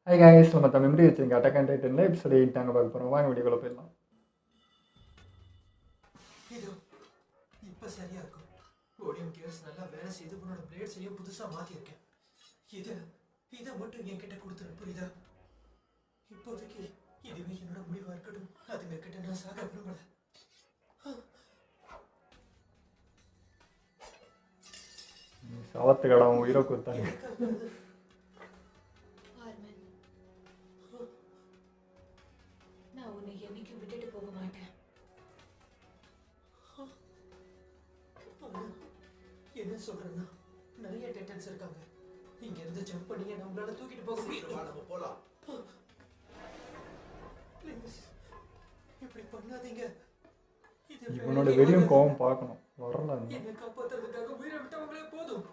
Hi guys, நம்ம memory வச்சுருங்க attack and டைட்டனில் episode 8 தாங்க பார்க்க போகிறோம். வாங்க வீடியோக்குள்ள போயிடலாம். இது இப்போ சரியா இருக்கும். ஓடியம் கேர்ஸ் நல்லா வேலை செய்து உன்னோட பிளேட் செய்ய புதுசாக மாற்றிருக்கேன். இதை மட்டும் என்கிட்ட கொடுத்துரு, புரியுதா? இப்போதைக்கு இதுவே என்னோட முடிவாக இருக்கட்டும். அதுங்க கிட்ட நான் சாக விரும்பல. சவத்து கடை உயிரை கொடுத்தாங்க. நான் உன்னை என்னைக்கும் விட்டுட்டு போக மாட்டேன். என்ன சொல்றேன்னா, நிறைய டைட்டன்ஸ் இருக்காங்க. இங்க இருந்து ஜம்ப் பண்ணி நம்மளால தூக்கிட்டு போக முடியும். நம்ம போலாம். ப்ளீஸ் இப்படி பண்ணாதீங்க. இவனோட வெறியும் கோவம் பார்க்கணும். வரல என்னை காப்பாத்துறதுக்காக உயிரை விட்டவங்களே போதும்.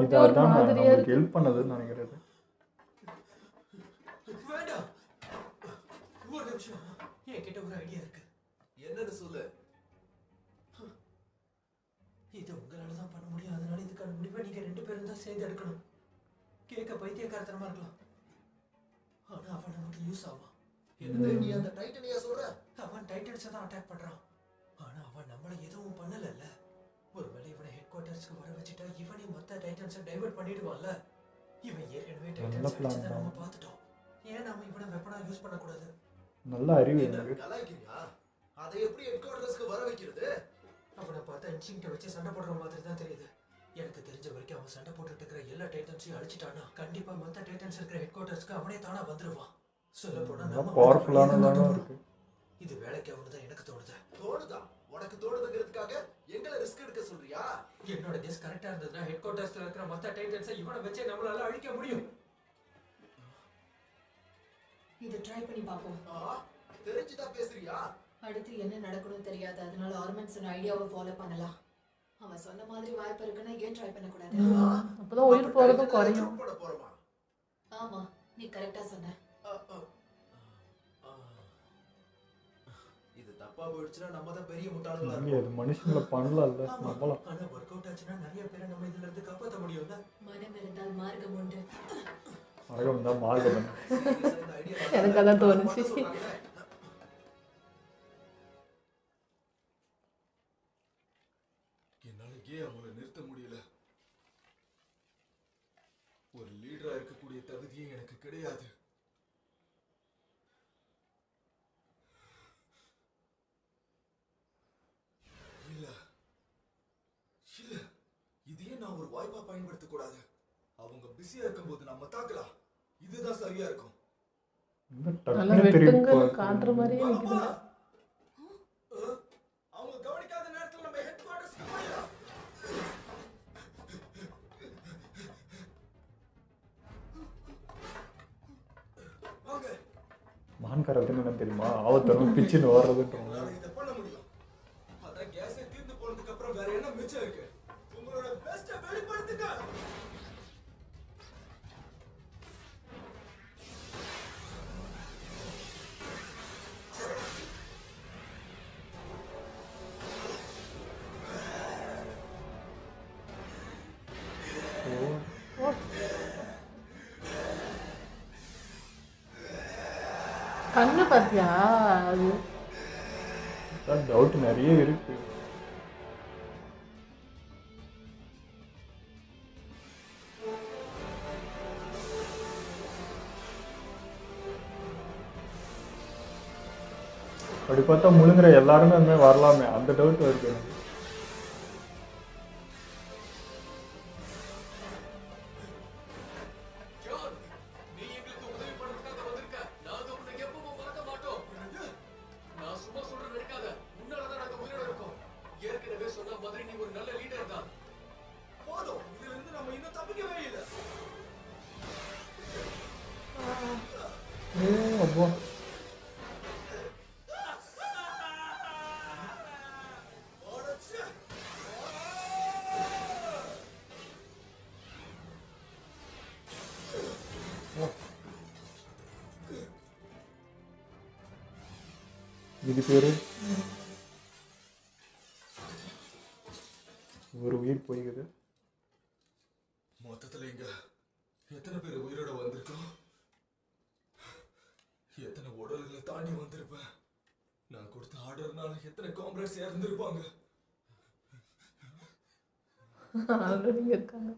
இது அதான் நமக்கு ஹெல்ப் பண்ணதுன்னு நினைக்கிறது. வேண்டாம், ஒரு நிமிஷம். என்கிட்ட ஒரு ஐடியா இருக்கு. என்னன்னு சொல்லு. இது உங்களால தான் பண்ண முடியும். அதனால இதுக்கான முடிவை நீங்க 2 பேரும் தான் சேர்ந்து எடுக்கணும். கேட்க பைத்தியக்காரத்தனமா இருக்கலாம், ஆனா அவன் நமக்கு யூஸ் ஆவான். என்னது நீ அந்த டைட்டனியா சொல்ற? அவன் டைட்டன்ஸை தான் அட்டாக் பண்றான். ஆனா அவன் நம்மள எதுவும் பண்ணலல்ல. ஒருவேளை இவனை ஹெட் குவார்ட்டர்ஸ்க்கு வர வச்சுட்டா இவனே மொத்த டைட்டன்ஸை டைவர்ட் பண்ணிடுவான்ல. இவன் ஏற்கனவே டைட்டன்ஸ் வச்சதை நம்ம பார்த்துட்டோம். ஏன் நாம இவனை வெப்பனா யூஸ் பண்ணக்கூடாது? நல்ல அறிவு எனக்கு. கலாய்க்கிறியா? அதை எப்படி ஹெட் குவார்ட்டர்ஸ்க்கு வர வைக்கிறது? அவனை பார்த்தா இன்ஸ்டிங்க்டை வச்சு சண்டை போடுற மாதிரி தான் தெரியுது. எனக்கு தெரிஞ்ச வரைக்கும் அவன் சண்டை போட்டுட்டு இருக்கிற எல்லா டைட்டன்ஸையும் அழிச்சிட்டானா கண்டிப்பா மொத்த டைட்டன்ஸ் இருக்கிற ஹெட் குவார்ட்டர்ஸ்க்கு அவனே தானா வந்துருவான். சொல்ல போனா பவர்ஃபுல்லானதான இருக்கு. இது வேலைக்கு ஆகுதுதான் எனக்கு தோணுது. தோணுதா? உனக்கு தோணுதுங்கிறதுக்காக எங்களை ரிஸ்க் எடுக்க சொல்றியா? என்னோட கெஸ் கரெக்டா இருந்ததுன்னா ஹெட் குவார்ட்டர்ஸ்ல இருக்கிற மொத்த டைட்டன்ஸை இவனை வச்சே நம்மளால அழிக்க முடியும். இதை ட்ரை பண்ணி பார்ப்போம். தெரிஞ்சுதான் பேசுறியா? அடுத்து என்ன நடக்கணும்னு தெரியாது. அதனால ஆர்மெண்ட் சொன்ன ஐடியாவை ஃபாலோ பண்ணலாம். அவன் சொன்ன மாதிரி வாய்ப்பு இருக்குன்னா ஏன் ட்ரை பண்ணக்கூடாது? அப்பதான் உயிர் போறதும் குறையும். ஆமா, நீ கரெக்டா சொன்ன. இது தப்பா போயிடுச்சுன்னா நம்ம தான் பெரிய முட்டாள்களா இது மனுஷங்களை பண்ணல. நம்மளாம் ஆனா ஒர்க் அவுட் ஆச்சுன்னா நிறைய பேரை நம்ம இதுல இருந்து காப்பாற்ற முடியும்ல. மனம் இருந்தால் மார்க்கம் உண்டு. மரகம் தான் மார்க்கம். எனக்கு அதான் தோணுச்சு. என்னாலேயே அவங்கள நிறுத்த முடியல. ஒரு லீடரா இருக்கக்கூடிய தகுதியே எனக்கு கிடையாது. இல்ல இல்ல, இதையே நான் ஒரு வாய்ப்பா பயன்படுத்த கூடாது. அவங்க பிஸியா இருக்கும்போது நம்ம தாக்கலாம். இதுதான் சரியா இருக்கும். நல்ல வெட்டுங்க காட்டுற மாதிரியே நிக்குது. அவங்க கவனிக்காத நேரத்துல நம்ம ஹெட் குவார்ட்டர்ஸ்க்கு போயிடலாம். வாங்க. மான்காரத்துன்னு என்ன தெரியுமா? ஆவத்தரும் பிச்சுன்னு வர்றதுன்றவங்க. இதை பண்ண முடியும். அதான் கேஸே தீர்ந்து போனதுக்கு அப்புறம் வேற என்ன மிச்சம் இருக்கு? உங்களோட பெஸ்ட்டை வெளிப்படுத்துங்க. கண்ணு பாத்தியா? அது டவுட் நிறைய இருக்கு. அப்படி பார்த்தா முழுங்குற எல்லாருமே அந்த மாதிரி வரலாமே, அந்த டவுட் இருக்கு எனக்கு. நீ எங்களுக்கு உதவி பண்றதுக்காக வந்திருக்க. நாங்க உன்னை எப்பவும் மறக்க மாட்டோம். நான் சும்மா சொல்றேன் நினைக்காத. உன்னாலதான் நாங்க உயிரோட இருக்கோம். ஏற்கனவே சொன்ன மாதிரி நீ ஒரு நல்ல லீடர் தான். போதும், இதுல இருந்து நம்ம இன்னும் தப்பிக்கவே இல்லை. அப்போ இது பேரு உயிர் போய்க்குது. மொத்தத்துல இங்க எத்தனை பேர் உயிரோட வந்திருக்கோம்? எத்தனை உடல்களை தாண்டி வந்திருப்பேன்? நான் கொடுத்த ஆர்டர்னால எத்தனை காம்ரேட்ஸ் இறந்திருப்பாங்க? ஆல்ரெடி இருக்காங்க.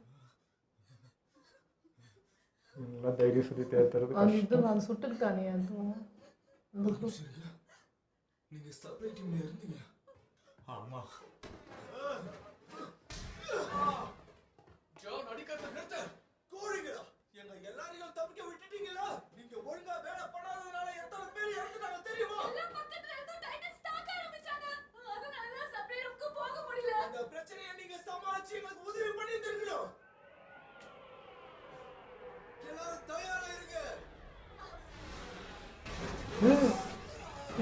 இவங்களாம் தைரியம் சொல்லி தேர்த்துறது அது இது அது சுட்டுக்கிட்டானே அதுவும் அந்த ஒரு நிமிஷம் இருங்க. நீங்க சப்ளை டீம்ல இருந்தீங்க? ஆமா. ஜான் அடிக்கிறத நிறுத்த. கோழிங்களா, எங்க எல்லாரையும் தப்பிக்க விட்டுட்டீங்களா? நீங்க ஒழுங்கா வேலை பண்ணாததுனால எத்தனை பேர் இறந்துட்டாங்க தெரியுமா? பக்கத்துல இருந்து டைட்டன்ஸ் தாக்க ஆரம்பிச்சாங்க. அதனால தான் சப்ளை ரூமுக்கு போக முடியல. அந்த பிரச்சனையை நீங்க சமாளிச்சு எங்களுக்கு உதவி பண்ணியிருந்திருக்கணும். எல்லாரும் தயாரா இருங்க.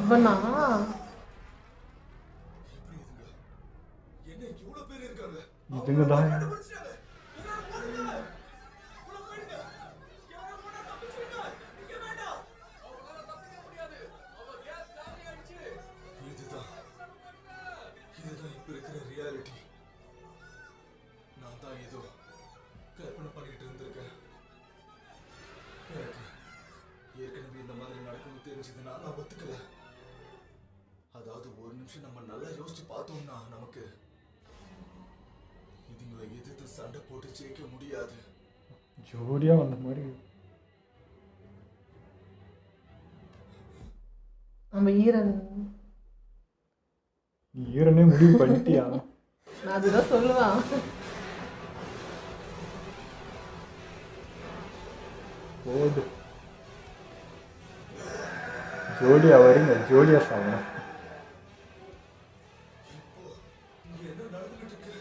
இவனா எப்படி இதுங்க? என்ன இவ்வளவு பேர் இருக்காங்க? இதுங்க தான் கண்டுபிடிச்சாங்க. எல்லாரும் ஓடுங்க. உள்ள போயிடுங்க. யாரும் ஓட தப்பிச்சுங்க. இங்க வேண்டாம். அவங்களால தப்பிக்க முடியாது. அவ கேஸ் லாரி அடிச்சு. இதுதான் இப்ப இருக்கிற ரியாலிட்டி. நான் தான் ஏதோ கற்பனை பண்ணிட்டு இருந்திருக்கேன். எனக்கு ஏற்கனவே இந்த மாதிரி நடக்கும்னு தெரிஞ்சதுன்னா நான் ஒத்துக்கல. அதாவது ஒரு நிமிஷம் நம்ம நல்லா யோசிச்சு பார்த்தோம்னா நமக்கு இதுங்களை எதிர்த்து சண்டை போட்டு ஜெயிக்க முடியாது. ஜோடியாக வந்த மாதிரி. நம்ம ஈரன் நீ ஈரனே முடிவு பண்ணிட்டியா? நான் அதுதான் சொல்லுவான். போது ஜோடியா வரீங்க, ஜோடியா சாகணும். இப்போ இங்க என்ன நடந்துகிட்டு இருக்கு?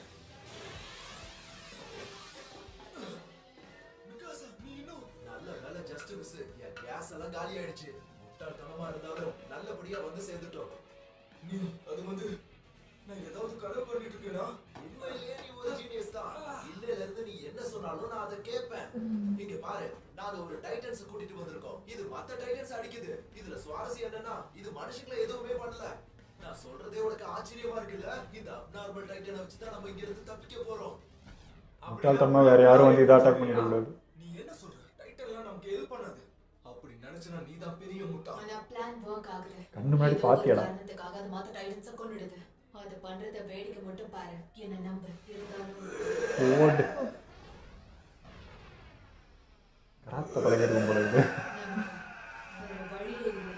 விகாசா, நீ இன்னும் நல்ல வேலை ஜஸ்ட் மிஸ். என் கேஸ் எல்லாம் காலி ஆயிடுச்சு. முட்டாள்தனமா இருந்தாலும் நல்லபடியா வந்து சேர்ந்துட்டோம். நீ அது வந்து நான் ஏதாவது கனவு பண்ணிட்டு இருக்கேனா? உண்மையிலேயே நீ ஒரு ஜீனியஸ் தான். இல்லையில இருந்து நீ என்ன சொன்னாலும் நான் அதை கேட்பேன். இங்க பாரு, நாங்க ஒரு டைட்டன்ஸ் கூட்டிட்டு வந்திருக்கோம். இது மத்த டைட்டன்ஸ் அடிக்குது. இதுல சுவாரஸ்யம் என்னன்னா இது மனுஷங்களை எதுவுமே பண்ணல. நான் சொல்றதே உனக்கு ஆச்சரியமா இருக்குல்ல? இந்த அப்நார்மல் டைட்டனை வச்சு தான் நம்ம இங்க இருந்து தப்பிக்க போறோம். முட்டாள்தனமாக வேற யாரும் வந்து இதை அட்டாக் பண்ணிடக்கூடாது. நீ என்ன சொல்ற? டைட்டன்லாம் நமக்கு ஹெல்ப் பண்ணாது. அப்படி நினைச்சனா நீ தான் பெரிய முட்டா. ஆனா பிளான் வொர்க் ஆகுது. கண்ணு முன்னாடி ஏதோ ஒரு பாத்தியாடா? காரணத்துக்காக அது மத்த டைட்டன்ஸை கொன்னுடுது. அது பண்றத வேடிக்கை மட்டும் பாரு. என்ன நம்பு. இருந்தாலும் போடு கராத்த பழகிருக்கும் போல இது. வேற வழியே இல்லை.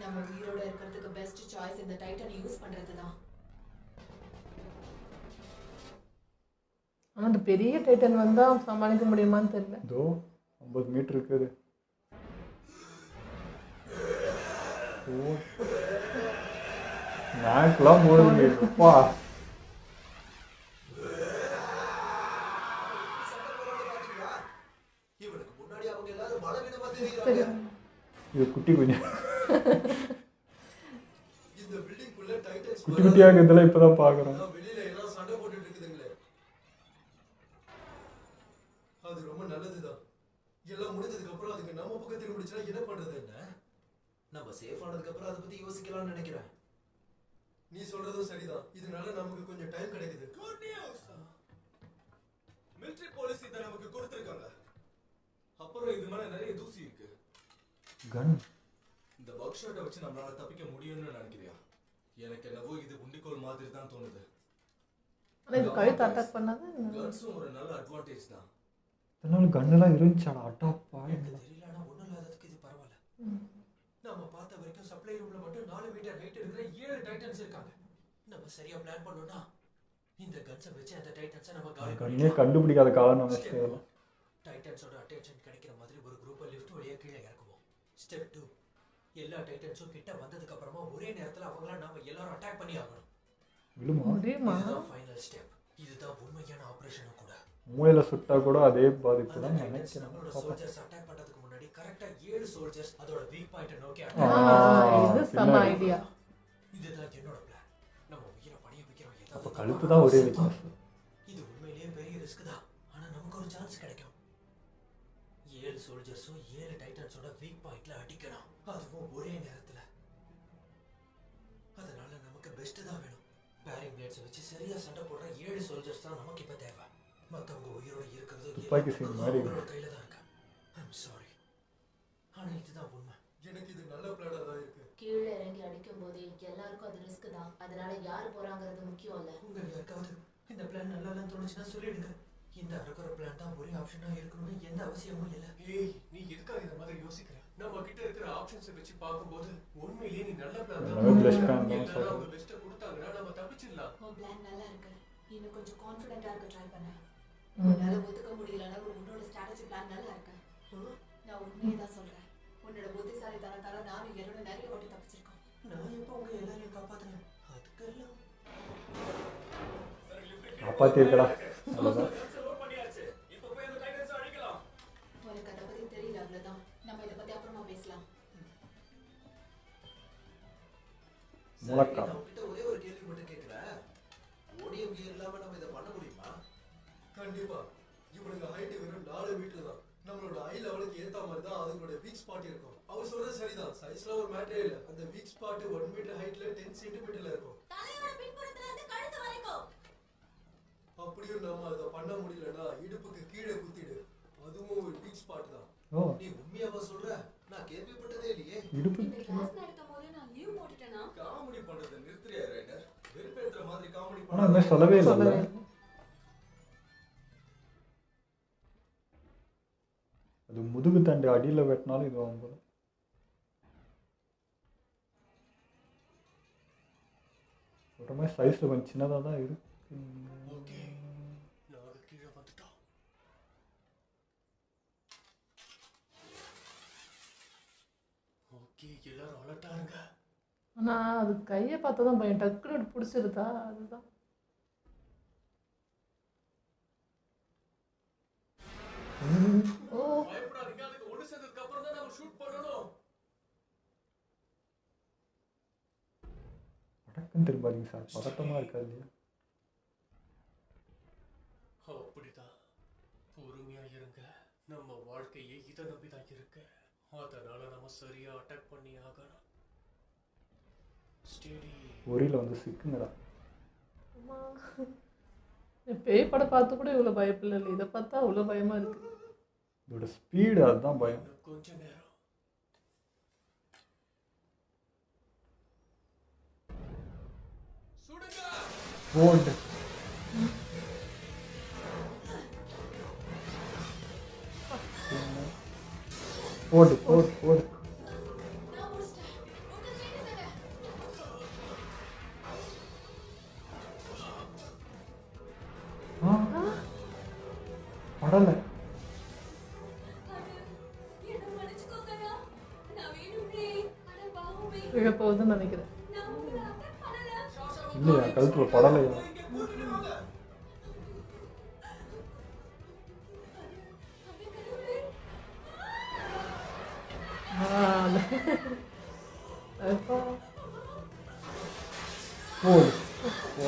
நம்ம உயிரோட இருக்கிறதுக்கு பெஸ்ட் சாய்ஸ் இந்த டைட்டனை யூஸ் பண்றதுதான். ஆனால் அந்த பெரிய டைட்டன் வந்தால் சமாளிக்க முடியுமான்னு தெரியல. இதோ 50 மீட்டர் இருக்குது. மேக்லாம் போடுங்கப்பா. இவனுக்கு முன்னாடி அவங்க எல்லாரும் பலவீனமா தெரியுறாங்க. இது குட்டி கொஞ்சம் இந்த பில்டிங்குள்ள டைட்டன்ஸ் குட்டி குட்டியாக இதெல்லாம் இப்பதான் பாக்குறோம். வெளியில எல்லாம் சண்டை போட்டுட்டு இருக்குதுங்களே. அது ரொம்ப நல்லதுதான். எல்லாம் முடிஞ்சதுக்கு அப்புறம் அதுக்கு நம்ம பக்கம் திரும்பிடுச்சுன்னா என்ன பண்றது? என்ன நம்ம சேஃப் ஆனதுக்கு அப்புறம் அதை பத்தி யோசிக்கலாம்னு நினைக்கிறேன். நீ சொல்றதும் சரிதான். இதனால நமக்கு கொஞ்சம் டைம் கிடைக்குது. Good news. மிலிட்டரி பாலிசி தான் நமக்கு கொடுத்திருக்காங்க. அப்புறம் இது மேல நிறைய தூசி இருக்கு. கன் இந்த ஒர்க் ஷாட்டை வச்சு நம்மளால தப்பிக்க முடியும்னு நினைக்கிறியா? எனக்கு என்னவோ இது உண்டிக்கோல் மாதிரி தான் தோணுது. ஆனால் இது கழுத்து அட்டாக் பண்ணாது. கன்ஸும் ஒரு நல்ல அட்வான்டேஜ் தான். இதனால கன்னெல்லாம் இருந்துச்சாடா? அட்டாப்பா. எனக்கு தெரியல, ஆனா ஒண்ணும் இல்லாததுக்கு இது பரவாயில்ல. நம்ம பார்த்த வரைக்கும் சப்ளை ரூம்ல மட்டும் 4 மீட்டர் ஹைட் இருக்கிற 7 டைட்டன்ஸ் இருக்காங்க. நம்ம சரியா பிளான் பண்ணோம்னா இந்த கன்ஸை வச்சு அந்த டைட்டன்ஸை நம்ம காலி கண்ணே பண்ணிடலாம். கண்டுபிடிக்காத காலம் நமக்கு. டைட்டன்ஸோட அட்டென்ஷன் கிடைக்கிற மாதிரி ஒரு குரூப்பை லிஃப்ட் வழியா கீழே இறக்குவோம். ஸ்டெப் 2, எல்லா டைட்டன்ஸும் கிட்ட வந்ததுக்கு அப்புறமா ஒரே நேரத்துல அவங்கள நாம எல்லாரும் அட்டாக் பண்ணி ஆகணும். விழுமா? முடியுமா? இதுதான் ஃபைனல் ஸ்டெப். இதுதான் உண்மையான ஆபரேஷனும் கூட. மூளையில சுட்டா கூட அதே பாதிப்பு அந்த தான் டைட்டன்ஸ் நினைக்கிறேன். நம்மளோட சோல்ஜர்ஸ் அட்டாக் பண்றதுக்கு முன்னாடி கரெக்ட்டா 7 சோல்ஜர்ஸ் அதோட வீக் பாயிண்ட நோக்கி ஆ, அட்டாக். இது செம ஐடியா. இதுதான் என்னோட பிளான். நம்ம உயிரை பணைய வைக்கிறோம். அப்ப ஏதாவது கழுத்து தான் ஒரே வித்தியாசம். இது உண்மையிலேயே பெரிய ரிஸ்க் தான். ஆனா நமக்கு ஒரு சான்ஸ் கிடைக்கும். 7 சோல்ஜர்ஸும் 7 டைட்டன்ஸோட வீக் பாயிண்ட்ல அடிக்கணும். அதுவும் ஒரே நேரத்துல. அதனால நமக்கு பெஸ்ட் தான் வேணும். பேரிங் பிளேட்ஸை வச்சு சரியா சண்டை போடுற 7 சோல்ஜர்ஸ் தான் நமக்கு இப்ப தேவை. மத்தவங்க உயிரோட இருக்கிறது துப்பாக்கி சீன் மாதிரி அவங்களோட கையில தான் இருக்கா. ஐம் சாரி, ஆனா இதுதான் உண்மை. எனக்கு இது நல்ல பிளானா தான் இருக்கு. கீழே இறங்கி அடிக்கும் போதே எல்லாருக்கும் அது ரிஸ்க் தான். அதனால யாரு போறாங்கிறது முக்கியம் இல்ல. உங்க யாருக்காவது இந்த பிளான் நல்லா இல்லைன்னு தோணுச்சுன்னா சொல்லிடுங்க. இந்த அரக்குற பிளான் தான் ஒரே ஆப்ஷனா இருக்கணும்னு எந்த அவசியமும் இல்லை. ஏய், நீ எதுக்காக இந்த மாதிரி யோசிக்கிற? நம்ம கிட்ட இருக்கிற ஆப்ஷன்ஸை வச்சு பார்க்கும்போது உண்மையிலேயே நீ நல்ல பிளான் தான். எல்லாமே best plan தான் எல்லாரும் சொல்றேன். அவங்க பெஸ்ட்டை கொடுத்தாங்கன்னா நம்ம தப்பிச்சிடலாம். உன் பிளான் நல்லா இருக்கு. இன்னும் கொஞ்சம் கான்ஃபிடென்ட்டா இருக்க ட்ரை பண்ண. உன்னால ஒத்துக்க முடியலன்னா உன்னோட ஸ்ட்ராட்டஜி பிளான் நல்லா இருக்கு. நான் உண்மையை தான் சொல்றேன். உன்னோட புத்திசாலித்தனத்தால நானும் என்னோட நிறைய வாட்டி தப்பிச்சிருக்கோம். நான் எப்போ உங்க எல்லாரையும் காப்பாத்தினேன்? அதுக்கெல்லாம் காப்பாத்திருக்கடா அவ்வளோதான். உனக்கு அதை பத்தி தெரியல, அவ்வளவுதான். நம்ம இதை பத்தி அப்புறமா பேசலாம். முழக்கா. நான் உங்ககிட்ட ஒரே ஒரு கேள்வி மட்டும் கேட்கிறேன். ஓடிஎம் கியர் இல்லாம நம்ம இதை பண்ண முடியுமா? கண்டிப்பா. இவனுக்கு ஹைட் வெறும் 4 மீட்டர் தான். நம்மளோட ஐ லெவலுக்கு ஏத்த மாதிரி தான் அதுங்களோட வீக் ஸ்பாட் இருக்கும். அவர் சொல்றது சரிதான். சைஸ்ல ஒரு மேட்டரே இல்ல. அந்த வீக் ஸ்பாட் 1 மீட்டர் ஹைட்ல 10 சென்டிமீட்டர்ல இருக்கும். தலையோட பின்புறத்துல இருந்து கழுத்து வரைக்கும். அப்படியும் நம்ம அதை பண்ண முடியலன்னா இடுப்புக்கு கீழே குத்திடு. அதுவும் ஒரு வீக் ஸ்பாட் தான். ஓ நீ உண்மையாவா சொல்ற? நான் கேள்விப்பட்டதே இல்லையே. இடுப்பு இந்த கிளாஸ் நடக்கும் போது நான் லீவ் போட்டுட்டேனா? காமெடி பண்றதை நிறுத்துறியா ரைடர்? வெறுப்பேத்துற மாதிரி காமெடி ஆனால் அந்த மாதிரி சொல்லவே இல்லை. சொல்லவே அது முதுகு தண்டு அடியில் வெட்டினாலும் இது வாங்க போதும். ஒரு மாதிரி சைஸில் கொஞ்சம் சின்னதாக தான் இருக்கு. ஓகே, நாங்க கீழே வந்துட்டோம். ஓகே, எல்லாரும் அலர்ட்டா இருங்க. ஆனா அது கையை பார்த்தா தான் பையன் டக்குன்னு பிடிச்சிருதா, அதுதான். ஓ பயப்படாதீங்க, அதுக்கு ஒண்ணு சேர்ந்ததுக்கு அப்புறம் தான் நம்ம ஷூட் பண்ணணும். படக்குன்னு திரும்பாதீங்க சார், பதட்டமாக இருக்காது இல்லையா? அப்படிதான், பொறுமையா இருங்க. நம்ம வாழ்க்கையே இதை நம்பிதான் இருக்கு. அதனால நம்ம சரியா அட்டாக் பண்ணி ஆகணும். ஸ்டெடி. ஒரியில் வந்து சிக்குங்கடா. அம்மா. இந்த பேய் படம் பார்த்து கூட இவ்வளோ பயப்பில்லை இல்லை, இதை பார்த்தா அவ்வளோ பயமா இருக்கு. இதோட ஸ்பீடு அதுதான் பயம். இன்னும் கொஞ்ச நேரம். சுடுங்க. போடு போடு போடு போடு. நான் முடிச்சிட்டேன். உங்க ஸ்டேட்டஸ் என்ன? படலை. என்ன மன்னிச்சுக்கோங்கயா. நான் வேணும்னே அட பாவமே. விழ போகுதுன்னு நினைக்கிறேன். நான் உங்களை அட்டாக் பண்ணல. இல்லையா கழுத்தில் படலையா? இங்க கூட்டிட்டு வாங்க. அட கடவுளே. அப்பா. போடு போ.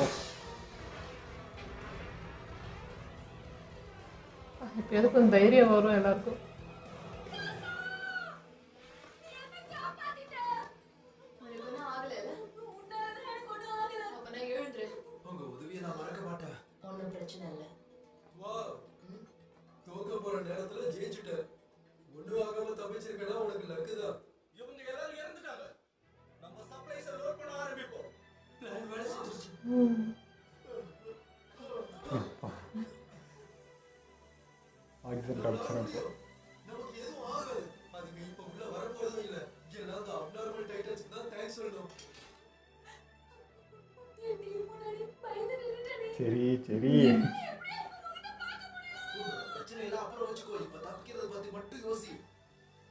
இப்போ எதுக்கும் தைரியம் வரும் எல்லாருக்கும். உனக்கு ஒன்றும் ஆகலைல்ல? உன்னாலதான் எனக்கு ஒன்றும் ஆகல. அப்ப நான் எழுந்துரு. உங்க உதவியை நான் மறக்க மாட்டேன். ஒன்றும் பிரச்சனை இல்லை. வாவ். தோக்க போற நேரத்துல ஜெயிச்சுட்ட. ஒண்ணு ஆகாம தப்பிச்சிருக்கனா உனக்கு லக்கு தான். இவங்க எல்லாரும் இறந்துட்டாங்க. நம்ம சப்ளைஸை லோட் பண்ண ஆரம்பிப்போம். பிளான் வேலை செஞ்சிருச்சு. ஆக்சிஜன் கிடச்சிடும் இப்போ. நமக்கு எதுவும் ஆகாது. அதுக்கு இப்ப உள்ள வரப்போறதும் இல்ல. ஏன்னா அந்த அப்நார்மல் டைட்டன்ஸ்க்கு தான் தேங்க்ஸ் சொல்லணும். என் டீம் முன்னாடி பயந்து நின்னுட்டேனே. சரி சரி பிரச்சனை இல்லை, அப்புறம் வச்சுக்கோ. இப்ப தப்பிக்கிறத பத்தி மட்டும் யோசி.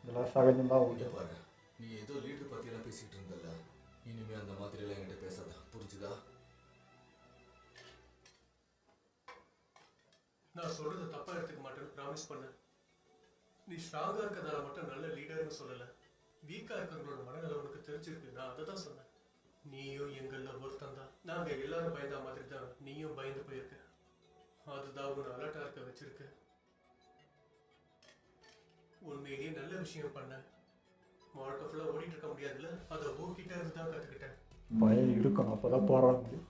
இதெல்லாம் சகஜம்தான் இங்க உண்டு. பாரு, நீ ஏதோ லீடர் பத்தி எல்லாம் பேசிட்டு இருந்தல்ல, இனிமே அந்த மாதிரி எல்லாம் என்கிட்ட பேசாத, புரிஞ்சுதா? நான் சொல்றது தப்பா எடுத்துக்க மாட்டேன்னு ப்ராமிஸ் பண்ண. நீ ஸ்ட்ராங்கா இருக்கிறதால மட்டும் நல்ல லீடர்னு சொல்லல. வீக்கா இருக்கிறவங்களோட மனநிலை உனக்கு தெரிஞ்சிருக்கு. நான் அதை தான் சொன்னேன். நீயும் எங்கள்ல ஒருத்தன் தான். நாங்க எல்லாரும் பயந்த மாதிரி தான் நீயும் பயந்து போயிருக்க. அதுதான் உன்னை அலர்ட்டா இருக்க வச்சிருக்கு. உண்மையிலேயே நல்ல விஷயம் பண்ண. வாழ்க்கை ஃபுல்லா ஓடிட்டு இருக்க முடியாதுல்ல, அதை ஊக்கிட்ட இருந்து தான் கத்துக்கிட்டேன். பயம் இருக்கணும், அப்போதான் போராட முடியும்.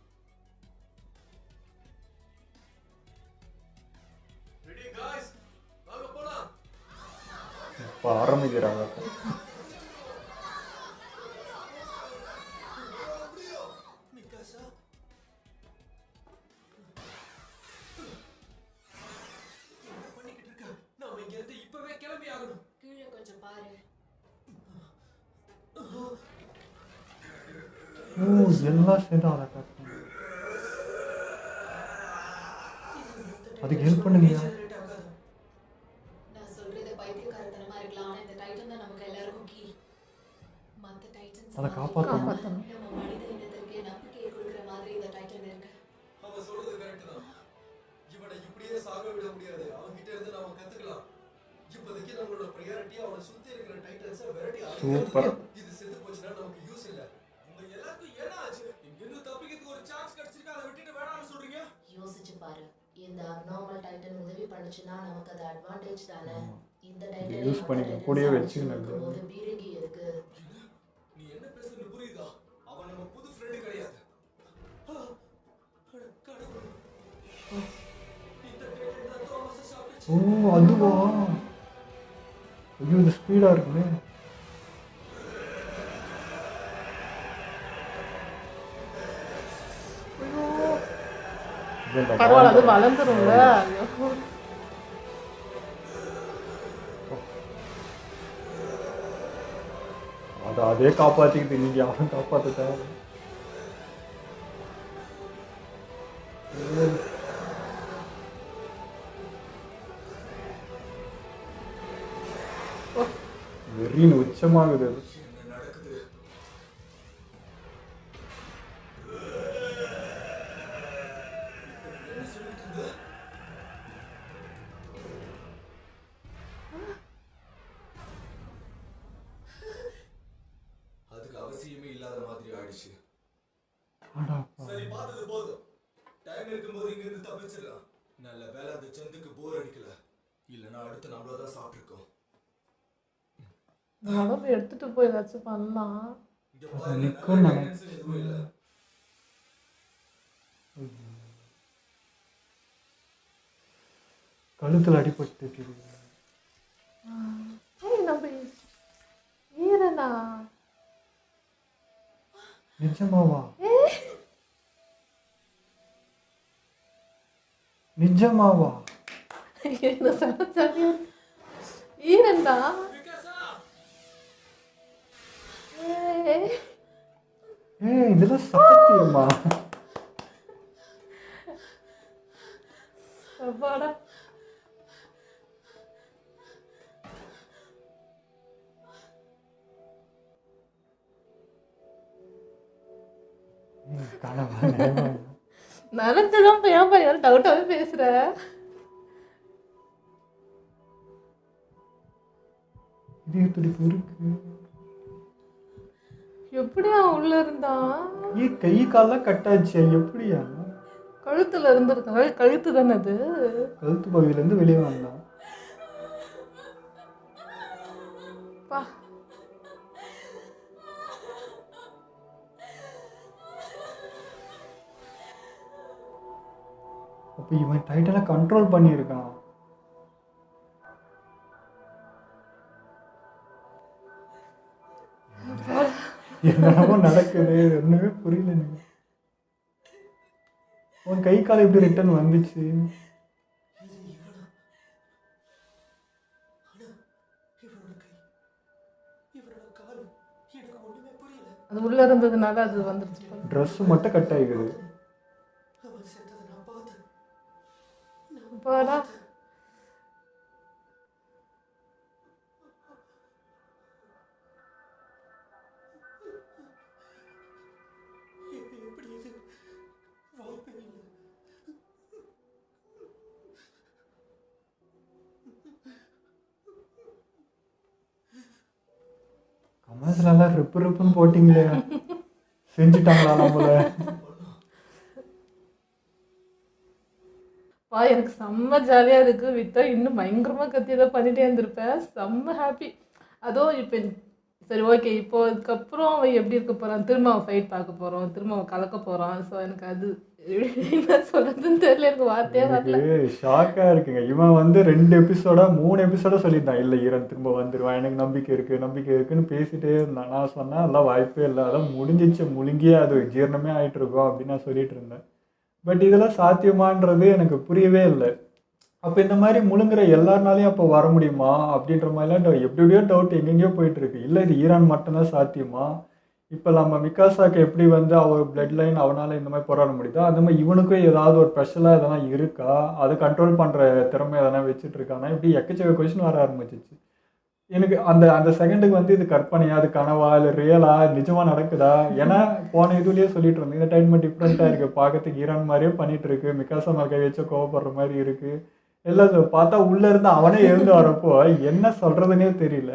ஓ எல்லாம் சேர்ந்து அதை காட்டுறாங்க. அதுக்கு ஹெல்ப் பண்ணுங்க. ஜெனரேட் ஆகாது. நான் சொல்றது பைத்தியக்காரத்தனமா இருக்கலாம், ஆனா இந்த டைட்டன் தான் நமக்கு எல்லாருக்கும் கீ. மத்த டைட்டன்ஸ் அதை காப்பாற்றணும். நம்ம மனித இனத்திற்கே நம்பிக்கையை கொடுக்கிற மாதிரி இந்த டைட்டன் இருக்கு. அவன் சொல்றது கரெக்ட் தான். இவனை இப்படியே சாக விட முடியாது. அவன் கிட்ட இருந்து நாம கத்துக்கலாம். இப்போதைக்கு நம்மளோட ப்ரையாரிட்டி அவனை சுத்தி இருக்கிற டைட்டன்ஸை விரட்டி சூப்பர். அழிக்கிறது. இது செத்து போச்சுன்னா நமக்கு யூஸ் இல்ல. உங்க எல்லாருக்கும் என்ன ஆச்சு? இங்க இருந்து தப்பிக்கிறதுக்கு ஒரு சான்ஸ் கிடைச்சிருக்கு, அதை விட்டுட்டு வேணாம்னு சொல்றீங்க? யோசிச்சு பாரு, இந்த அப்நார்மல் டைட்டன் உதவி பண்ணுச்சுன்னா நமக்கு அது அட்வான்டேஜ் தானே. இந்த இதை டைட்டன் யூஸ் பண்ணிக்க கூடயே வச்சுக்கணும். போது பீரங்கி இருக்கு. நீ என்ன பேசுறது புரியுதா? அவன் நம்ம புது ஃப்ரெண்டு கிடையாது. கடவுள். இந்த டைட்டன் தான் தோமஸை சாப்பிட்டுச்சு. ஓ அதுவா? ஐயோ இது ஸ்பீடாக இருக்குமே. இது இந்த பரவாயில்ல, அது பாம்பு. வளர்ந்துரும்ல. ஐயோ. அதை அதே காப்பாற்றிக்கிட்டு நீங்கள் யாரும் காப்பாற்ற தேவை. வெறியின் உச்சமாகுது அது. என்ன நடக்குது? என்ன சொல்லிட்டு இருந்த? அதுக்கு அவசியமே இல்லாத மாதிரி ஆயிடுச்சு. அடாப்பா. சரி, பார்த்தது போதும். டைம் இருக்கும்போது இங்க இருந்து தப்பிச்சிடலாம். நல்ல வேலை அந்த சந்துக்கு போர் அடிக்கல. இல்லைன்னா அடுத்து நம்மள தான் சாப்பிட்டுருக்கோம். இந்த உடம்பு எடுத்துட்டு போய் ஏதாச்சும் பண்ணலாம். இங்க அது பாருங்க, நிக்கும் நல்ல நினை- guidance எதுவும் இல்ல. கழுத்தில் அடிபட்டு ஏய் நம்ம ஈரனா? நிஜமாவா? நிஜமாவா? என்ன சமைச்சாங்க? ஈரன்டா? ஏய், இதெல்லாம் சத்தியமா? அப்பாடா. கனவா நிஜமா? நினைச்சதான் போய் ஏன் பையன் டவுட்டாவே பேசுற? இதய துடிப்பு இருக்கு. எப்படியா உள்ள இருந்தான்? கை கால்லாம் கட்டாச்சு. எப்படியா? கழுத்துல இருந்திருக்கா? கழுத்து தானே அது? கழுத்து பகுதியிலேருந்து வெளியே வந்தான். பா, அப்போ இவன் டைட்டனை கண்ட்ரோல் பண்ணியிருக்கான். என்னமோ நடக்குது, ஒண்ணுமே புரியல எனக்கு. உன் கை கால் எப்படி ரிட்டர்ன் வந்துச்சு? இது இவனா? ஆனா இவனோட கை, இவனோட கால் எனக்கு ஒண்ணுமே புரியல. அது உள்ள இருந்ததுனால அது வந்துருச்சு போல. ட்ரெஸ் மட்டும் கட் ஆகிக்குது. அவன் செத்ததை நான் பார்த்தேன். அப்பாடா. எப்படி இது? வாய்ப்பே இல்லை. கமர்ஸ்லாம் ரிப்பு ரிப்புன்னு போட்டிங்களே, செஞ்சுட்டாங்களா நம்மள? பா, எனக்கு செம்ம ஜாலியாக இருக்கு. விட்டா இன்னும் பயங்கரமாக கத்தி ஏதோ பண்ணிட்டே இருந்திருப்பேன். செம்ம ஹாப்பி. அதுவும் இப்போ சரி ஓகே, இப்போ அதுக்கப்புறம் அவன் எப்படி இருக்க போகிறான்? திரும்ப அவன் ஃபைட் பார்க்க போகிறோம், திரும்ப அவன் கலக்க போகிறான். ஸோ எனக்கு அது என்ன சொல்கிறதுன்னு தெரியல, எனக்கு வார்த்தையே வரல. ஷாக்காக இருக்குங்க. இவன் வந்து 2 எபிசோடா 3 எபிசோடா சொல்லியிருந்தான், இல்லை ஈரன் திரும்ப வந்துடுவான், எனக்கு நம்பிக்கை இருக்குன்னு பேசிட்டே இருந்தான். நான் சொன்னேன் அதெல்லாம் வாய்ப்பே இல்லை, அதான் முடிஞ்சிச்சு, முழுங்கியே அது ஜீரணமே ஆகிட்டு இருக்கோம் அப்படின்னு நான் சொல்லிட்டு இருந்தேன். பட் இதெல்லாம் சாத்தியமான்றது எனக்கு புரியவே இல்லை. அப்போ இந்த மாதிரி முழுங்குற எல்லாருனாலையும் அப்போ வர முடியுமா அப்படின்ற மாதிரிலாம் எப்படியோ டவுட் எங்கெங்கேயோ போயிட்டு இருக்கு. இல்லை இது ஈரான் மட்டும்தான் சாத்தியமா, இப்போ நம்ம மிகாசாக்கு எப்படி வந்து அவர் பிளட் லைன் அவனால் இந்த மாதிரி போராட முடியுதோ அந்த மாதிரி இவனுக்கும் ஏதாவது ஒரு ஸ்பெஷலாக எதனா இருக்கா, அதை கண்ட்ரோல் பண்ணுற திறமை எதனா வச்சுட்டு இருக்கானா, இப்படி எக்கச்சக்க கொஸ்டின் வர ஆரம்பிச்சிச்சு எனக்கு. அந்த அந்த செகண்டுக்கு வந்து இது கற்பனையா, அது கனவா, இல்லை ரியலா, நிஜமாக நடக்குதா? ஏன்னா போன இதுலேயே சொல்லிட்டு இருந்தேன், இந்த டைம் டிஃப்ரெண்ட்டாக இருக்குது, பார்க்கறதுக்கு ஈரான் மாதிரியே பண்ணிட்டு இருக்கு, மிகாசா மேலே வச்சு கோவப்படுற மாதிரி இருக்குது. எல்லாம் பார்த்தா உள்ளே இருந்து அவனே எழுந்து வரப்போ என்ன சொல்கிறதுனே தெரியல.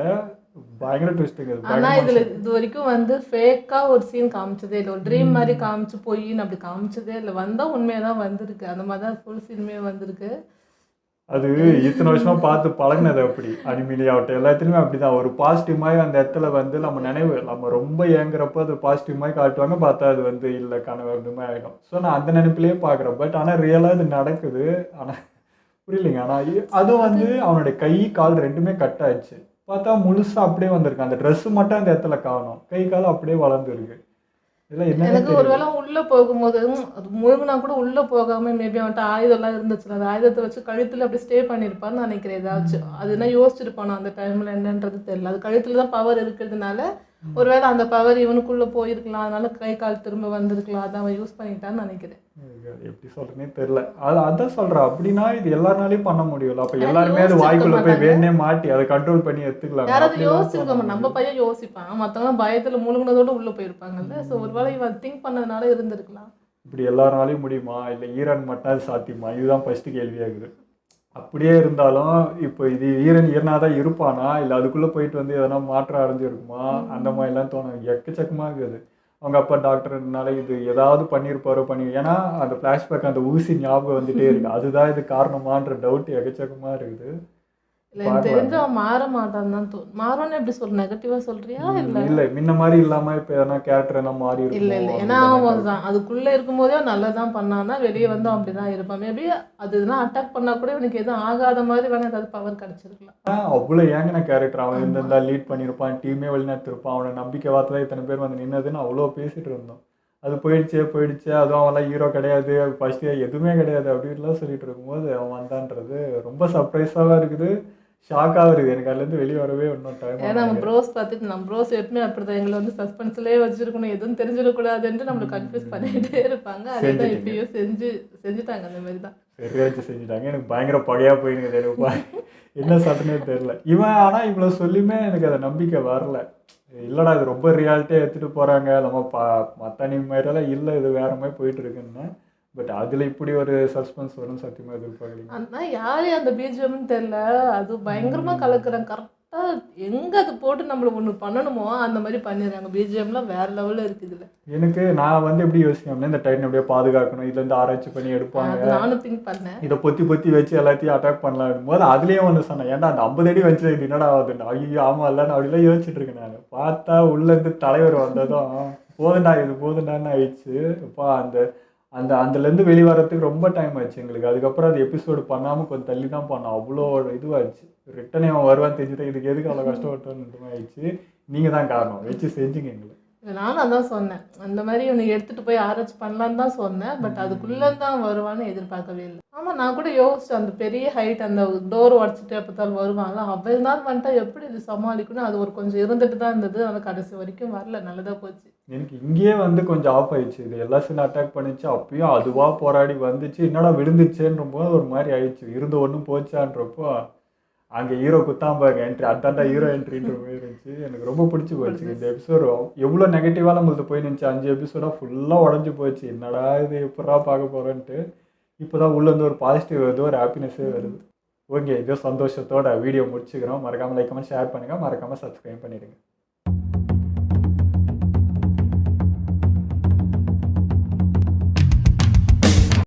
பயங்கர ட்விஸ்ட்டுங்க. ஆனா இதுல இது வரைக்கும் வந்து ஃபேக்கா ஒரு சீன் காமிச்சதே இல்லை, ஒரு ட்ரீம் மாதிரி காமிச்சு போயின்னு அப்படி காமிச்சதே இல்லை. வந்தா உண்மையா தான் வந்திருக்கு, அந்த மாதிரி தான் ஃபுல் சீனுமே வந்திருக்கு. அது இத்தனை வருஷமா பார்த்து பழகினது அப்படி அனிமிலி ஆகட்டும் எல்லாத்துலேயுமே அப்படிதான். ஒரு பாசிட்டிவ் மாதிரி அந்த இடத்துல வந்து நம்ம நினைவு நம்ம ரொம்ப ஏங்குறப்போ அது பாசிட்டிவ் மாதிரி காட்டுவாங்க, பார்த்தா அது வந்து இல்லை கனவு அப்படி மாதிரி ஆகிடும். ஸோ நான் அந்த நினைப்பிலேயே பார்க்குறேன். பட் ஆனால் ரியலாக இது நடக்குது. ஆனால் புரியலைங்க. ஆனால் அதுவும் வந்து அவனுடைய கை கால் ரெண்டுமே கட் ஆயிடுச்சு. பார்த்தா முழுசாக அப்படியே வந்திருக்கு. அந்த ட்ரெஸ்ஸு மட்டும் அந்த இடத்துல காணும், கை கால் அப்படியே வளர்ந்துருக்கு. இதெல்லாம் என்ன எனக்கு ஒருவேளை உள்ள போகும்போது அது முழுங்கினா கூட உள்ள போகாம மேபி அவன்கிட்ட ஆயுதம்லாம் இருந்துச்சுல, அந்த ஆயுதத்தை வச்சு கழுத்துல அப்படி ஸ்டே பண்ணியிருப்பான்னு நினைக்கிறேன். ஏதாச்சும் அது என்ன யோசிச்சிருப்பானோ அந்த டைம்ல என்னன்றது தெரியல. அது கழுத்துல தான் பவர் இருக்கிறதுனால ஒருவேளை அந்த பவர் இவனுக்குள்ள போயிருக்கலாம், அதனால கை கால் திரும்ப வந்திருக்கலாம், அதை அவன் யூஸ் பண்ணிட்டான்னு நினைக்கிறேன். எப்படி சொல்றேன்னே தெரியல. அதான் சொல்றேன். அப்படின்னா இது எல்லாருனாலையும் பண்ண முடியல. அப்ப எல்லாருமே அது வாய்க்குள்ள போய் வேணே மாட்டி அதை கண்ட்ரோல் பண்ணி எடுத்துக்கலாம். யாராவது யோசிச்சிருக்கோம், நம்ம பையன் யோசிப்பான், மற்றவங்க பயத்துல முழுங்கினதோட உள்ள போயிருப்பாங்கல்ல. ஸோ ஒருவேளை இவன் திங்க் பண்ணதுனால இருந்திருக்கலாம். இப்படி எல்லாருனாலையும் முடியுமா, இல்லை ஈரான் மட்டும் அது சாத்தியமா, இதுதான் ஃபர்ஸ்ட் கேள்வியாகுது. அப்படியே இருந்தாலும் இப்போ இது ஈரனாதான் இருப்பானா, இல்லை அதுக்குள்ளே போயிட்டு வந்து எதனா மாற்றம் அடைஞ்சிருக்குமா, அந்த மாதிரிலாம் தோணும். எக்கச்சக்கமாக இருக்குது. அவங்க அப்பா டாக்டர்னால இது ஏதாவது பண்ணியிருப்பாரோ ஏன்னா அந்த ஃப்ளாஷ்பேக் அந்த ஊசி ஞாபகம் வந்துட்டே இருக்கு. அதுதான் இது காரணமான்ற டவுட் எக்கச்சக்கமாக இருக்குது. இல்லை எனக்கு தெரிஞ்சு அவன் மாற மாட்டான்னு தான் தோணும். மாறோன்னு எப்படி சொல்ற, நெகட்டிவா சொல்றியா? இல்லை இல்லை முன்ன மாதிரி இல்லாமல் இப்போ எதனா கேரக்டர் என்ன மாறி இல்லை இல்லை, இருக்கும். ஏன்னா அவன் தான் அதுக்குள்ளே இருக்கும்போதே அவன் நல்லதான் பண்ணான்னா வெளியே வந்து அவன் அப்படி தான் இருப்பான். மேபி அது இதெல்லாம் அட்டாக் பண்ணா கூட இவனுக்கு எதுவும் ஆகாத மாதிரி வேணா ஏதாவது பவர் கிடைச்சிருக்கலாம். அவ்வளோ ஏங்கின கேரக்டர் அவன் இருந்திருந்தா லீட் பண்ணியிருப்பான், டீமே வழிநடத்திருப்பான், அவனை நம்பிக்கை வார்த்தை இத்தனை பேர் வந்து நின்னதுன்னு அவ்வளோ பேசிட்டு இருந்தோம். அது போயிடுச்சு, அதுவும் அவன்லாம் ஹீரோ கிடையாது, ஃபர்ஸ்ட் எதுவுமே கிடையாது அப்படின்லாம் சொல்லிட்டு இருக்கும்போது அவன் வந்தான்றது ரொம்ப சர்ப்ரைஸாக இருக்குது, ஷாக்காக இருக்குது. எனக்கு அதுலேருந்து வெளியே வரவே இன்னும் டைம். ஏன்னா நம்ம ப்ரோஸ் பார்த்துட்டு நம்ம ப்ரோஸ் எப்பவுமே அப்படிதான், எங்களை வந்து சஸ்பென்ஸ்லேயே வச்சிருக்கணும், எதுவும் தெரிஞ்சிடக்கூடாதுன்ட்டு நம்மளை கன்ஃபியூஸ் பண்ணிகிட்டே இருப்பாங்க. அதே தான் இப்பயும் செஞ்சுட்டாங்க. அந்த மாதிரி தான் சரியாச்சு செஞ்சுட்டாங்க. எனக்கு பயங்கர பகையாக போயிடுங்க. எனக்கு என்ன சாப்பிட்டுனே தெரியல இவன். ஆனால் இவ்வளோ சொல்லியுமே எனக்கு அதை நம்பிக்கை வரல. இல்லைடா இது ரொம்ப ரியாலிட்டியாக எடுத்துகிட்டு போகிறாங்க, நம்ம மற்ற மாதிரியெல்லாம் இல்லை, இது வேற மாதிரி போயிட்டு இருக்குன்னு. பட் அதில் இப்படி ஒரு சஸ்பென்ஸ் வரும் சத்தியமாக எதிர்பார்க்கல. ஆனால் யாரே அந்த பிஜிஎம்னு தெரியல, அது பயங்கரமாக கலக்குறாங்க. கரெக்டாக எங்கே அது போட்டு நம்மளை ஒன்று பண்ணணுமோ அந்த மாதிரி பண்ணிடுறாங்க. பிஜிஎம்லாம் வேறு லெவலில் இருக்குது. இதில் எனக்கு நான் வந்து எப்படி யோசிக்கணும்னா இந்த டைம் எப்படியே பாதுகாக்கணும், இதுலேருந்து ஆராய்ச்சி பண்ணி எடுப்பாங்க, நானும் திங்க் பண்ணேன். இதை பொத்தி வச்சு எல்லாத்தையும் அட்டாக் பண்ணலாம் போது அதுலேயும் வந்து சொன்னேன், ஏன்டா அந்த 50 அடி வச்சு இது என்னடா ஆகுதுன்னு. ஐயோ ஆமாம் இல்லைன்னு அப்படிலாம் யோசிச்சுட்டு இருக்கேன். நான் பார்த்தா உள்ளேருந்து தலைவர் வந்ததும் போதுண்டான்னு ஆயிடுச்சு. அப்பா அந்த அதுலேருந்து வெளிவரத்துக்கு ரொம்ப டைம் ஆச்சு எங்களுக்கு. அதுக்கப்புறம் அது எபிசோடு பண்ணாமல் கொஞ்சம் தள்ளி தான் பண்ணோம். அவ்வளோ இதுவாகிடுச்சு. ரிட்டனே அவன் வருவான்னு தெரிஞ்சுட்டு இதுக்கு எதுக்கு அவ்வளோ கஷ்டப்பட்டோன்னு ஆயிடுச்சு. நீங்கள் தான் காரணம் வச்சு செஞ்சுங்க எங்களுக்கு. நானும் அதான் சொன்னேன், அந்த மாதிரி இவனை எடுத்துகிட்டு போய் ஆராய்ச்சி பண்ணலான்னு தான் சொன்னேன். பட் அதுக்குள்ளே தான் வருவான்னு எதிர்பார்க்கவே இல்லை. ஆமாம், நான் கூட யோசிச்சேன், அந்த பெரிய ஹைட் அந்த டோர் உடச்சிட்டு எப்போத்தாலும் வருவாங்கல்ல, அவ்வளோ நாள் வந்துட்டா எப்படி இது சமாளிக்கணும். அது ஒரு கொஞ்சம் இருந்துட்டு தான் இருந்தது. ஆனால் கடைசி வரைக்கும் வரல, நல்லதாக போச்சு. எனக்கு இங்கேயே வந்து கொஞ்சம் ஆஃப் ஆயிடுச்சு. இது எல்லா சீன் அட்டாக் பண்ணிச்சு, அப்பயும் அதுவாக போராடி வந்துச்சு, என்னடா விழுந்துச்சேன்ற போது ஒரு மாதிரி ஆயிடுச்சு. இருந்த ஒன்றும் போச்சான்றப்போ அங்கே ஹீரோ குத்தாம்பாங்க என்ட்ரி, அதாண்டா ஹீரோ என்ட்ரின்ற மாதிரி இருந்துச்சு. எனக்கு ரொம்ப பிடிச்சி போச்சு இந்த எபிசோடு. எவ்வளோ நெகட்டிவாக நம்மளுக்கு போய் நினச்சி 5 எபிசோடாக ஃபுல்லாக உடஞ்சி போச்சு. என்னடா இது எப்படா பார்க்க போகிறேன்ட்டு இப்போ தான் உள்ளேருந்து ஒரு பாசிட்டிவ் வருது, ஒரு ஹாப்பினஸ்ஸே வருது. ஓகே, இதோ சந்தோஷத்தோட வீடியோ முடிச்சுக்கிறோம். மறக்காமல் லைக் கமெண்ட் ஷேர் பண்ணுங்கள், மறக்காமல் சப்ஸ்கிரைப் பண்ணிடுங்க.